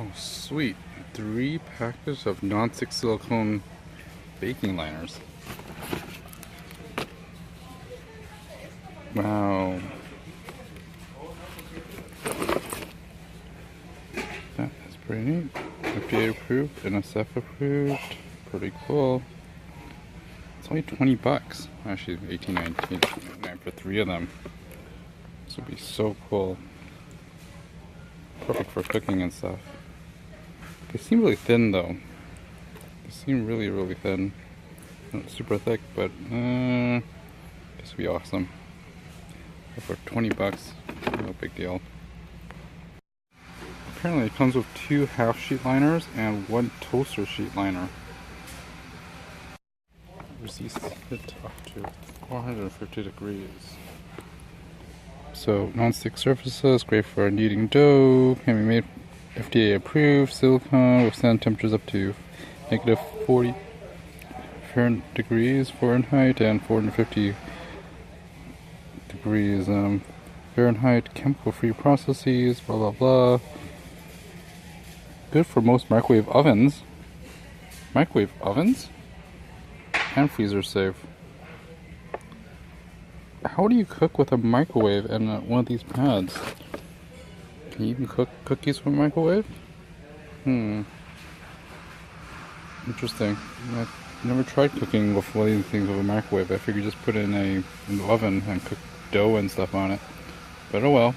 Oh, sweet. 3 packages of non-stick silicone baking liners. Wow. That is pretty neat. FDA approved, NSF approved. Pretty cool. It's only 20 bucks. Actually, 18.99 for 3 of them. This would be so cool. Perfect for cooking and stuff. They seem really thin though. They seem really, really thin. Not super thick, but this would be awesome. But for 20 bucks, no big deal. Apparently it comes with 2 half sheet liners and 1 toaster sheet liner. Resist it up to 450 degrees. So non-stick surfaces, great for kneading dough, can be made FDA approved, silicone, withstand temperatures up to negative 40 degrees Fahrenheit and 450 degrees Fahrenheit, chemical-free processes, blah blah blah. Good for most microwave ovens. Microwave ovens? And freezer safe. How do you cook with a microwave and one of these pads? Can you even cook cookies from a microwave? Interesting. I've never tried cooking with one of these things with a microwave. I figured just put it in the oven and cook dough and stuff on it. But oh well.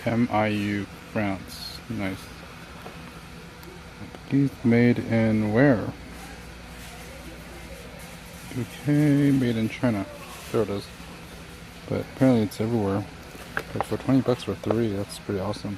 MIU France. Nice. Cookies made in where? Okay, made in China. There it is. But apparently it's everywhere. But for 20 bucks for 3, that's pretty awesome.